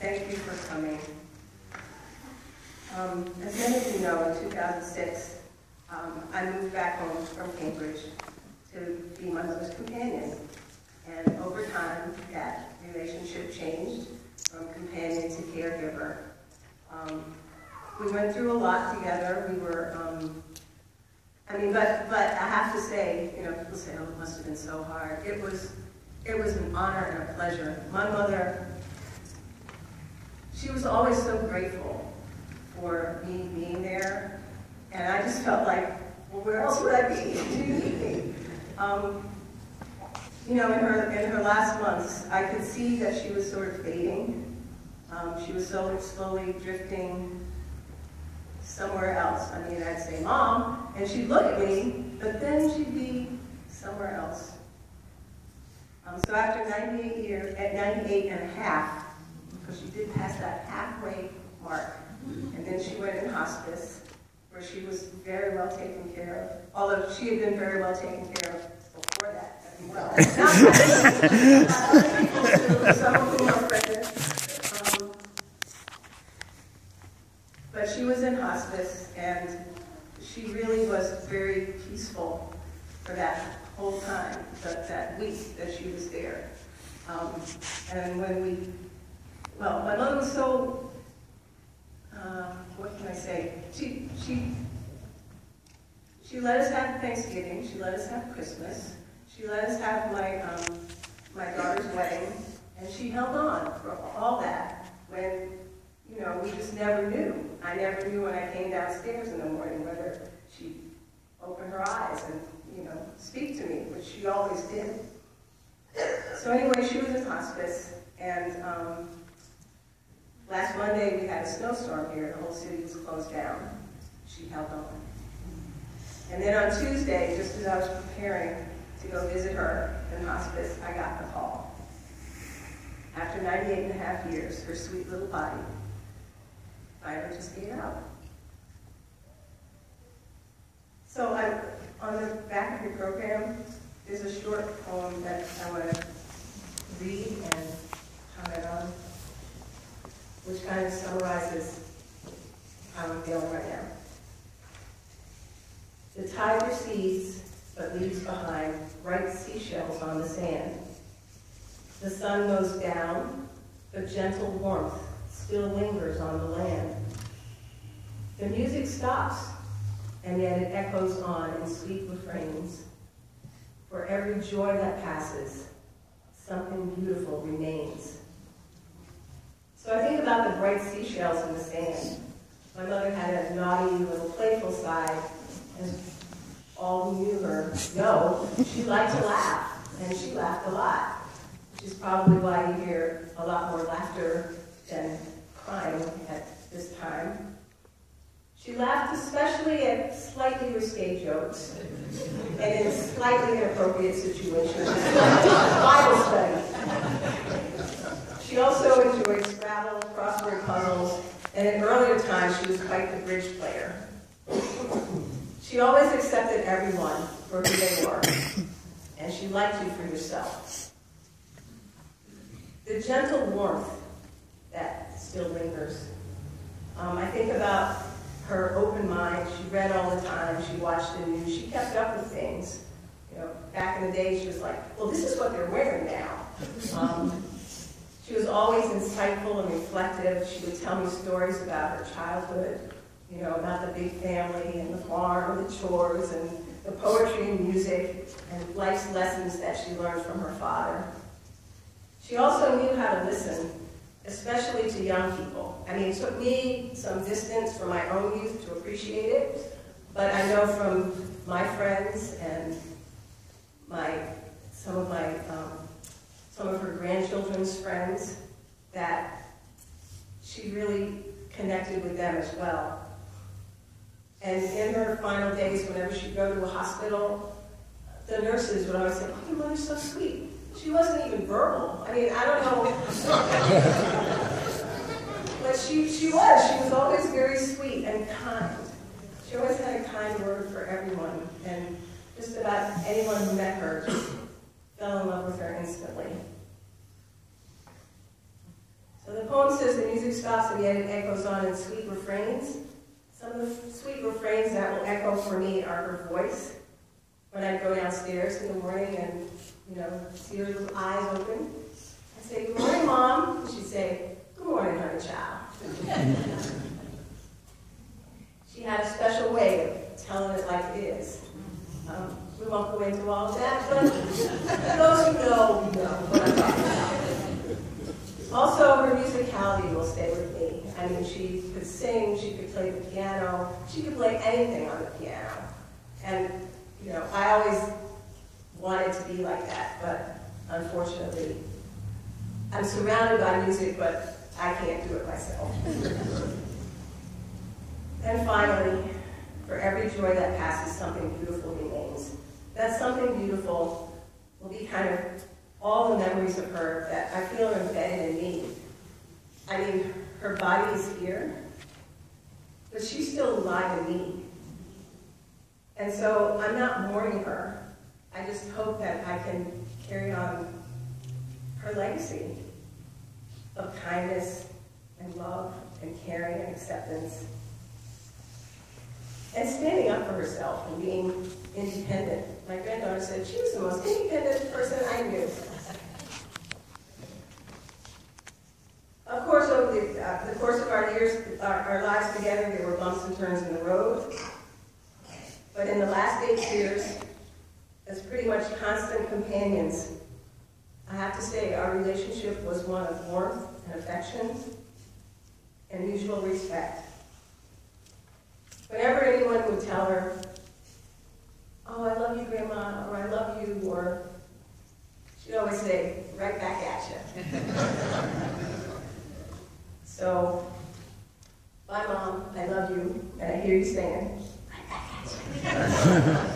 Thank you for coming. As many of you know, in 2006, I moved back home from Cambridge to be my mother's companion. And over time, that relationship changed from companion to caregiver. We went through a lot together. We were, but I have to say, people say, oh, it must have been so hard. It was an honor and a pleasure. My mother, she was always so grateful for me being there, and I just felt like, well, where else would I be? Do you need me? In her last months, I could see that she was sort of fading. She was slowly drifting somewhere else. I mean, I'd say, Mom, and she'd look at me, but then she'd be somewhere else. So after 98 years, at 98 and a half, because she did pass that halfway mark, and then she went in hospice, where she was very well taken care of, although she had been very well taken care of before that as well. Not other people too, some of whom are pregnant. But she was in hospice, and she really was very peaceful for that whole time, that week that she was there. And when my mother was so, what can I say? She let us have Thanksgiving, she let us have Christmas, she let us have my daughter's wedding, and she held on for all that when, we just never knew. I never knew when I came downstairs in the morning whether she'd open her eyes and, speak to me, which she always did. So anyway, she was in hospice, and last Monday we had a snowstorm here. The whole city was closed down. She held on. And then on Tuesday, just as I was preparing to go visit her in hospice, I got the call. After 98 and a half years, her sweet little body finally just gave out. So on the back of your program, there's a short poem that I want to read and comment on, which kind of summarizes how I'm feeling right now. The tide recedes, but leaves behind bright seashells on the sand. The sun goes down, but gentle warmth still lingers on the land. The music stops, and yet it echoes on in sweet refrains. For every joy that passes, something beautiful remains. So I think about the bright seashells in the sand. My mother had a naughty little playful side, and all who knew her know she liked to laugh, and she laughed a lot, which is probably why you hear a lot more laughter than crying at this time. She laughed especially at slightly risque jokes and in slightly inappropriate situations, like Bible study. She also enjoyed Scrabble, crossword puzzles, and in earlier times she was quite the bridge player. She always accepted everyone for who they were, and she liked you for yourself. The gentle warmth that still lingers. I think about her open mind. She read all the time. She watched the news. She kept up with things. Back in the day, she was like, well, this is what they're wearing now. She was always insightful and reflective. She would tell me stories about her childhood, about the big family and the farm and the chores and the poetry and music and life's lessons that she learned from her father. She also knew how to listen, especially to young people. I mean, it took me some distance from my own youth to appreciate it, but I know from my friends and some of her grandchildren's friends that she really connected with them as well. And in her final days, whenever she'd go to a hospital, the nurses would always say, oh, your mother's so sweet. She wasn't even verbal. I mean, I don't know. But she was always very sweet and kind. She always had a kind word for everyone. And just about anyone who met her fell in love with her instantly. So the poem says the music stops and yet it echoes on in sweet refrains. Some of the sweet refrains that will echo for me are her voice. When I go downstairs in the morning and, see her little eyes open, I say, "Good morning, Mom." And she'd say, "Good morning, honey child." She had a special way of telling it like it is. We won't go into all of that, but those who know what I'm talking about. Also, her musicality will stay with me. I mean, she could sing, she could play the piano, she could play anything on the piano. And, I always wanted to be like that, but unfortunately, I'm surrounded by music, but I can't do it myself. And finally, for every joy that passes, something beautiful remains. That something beautiful will be kind of all the memories of her that I feel are embedded in me. I mean, her body is here, but she's still alive in me. And so I'm not mourning her. I just hope that I can carry on her legacy of kindness and love and caring and acceptance and standing up for herself and being independent. My granddaughter said she was the most independent person I knew. Of course, over the course of our years, our lives together, there were bumps and turns in the road. But in the last 8 years, as pretty much constant companions, I have to say our relationship was one of warmth and affection and mutual respect. Whenever anyone would tell her, "Oh, I love you, Grandma," or "I love you," or she'd always say, "Right back at you." So, bye, Mom, I love you, and I hear you saying, "Right back at you."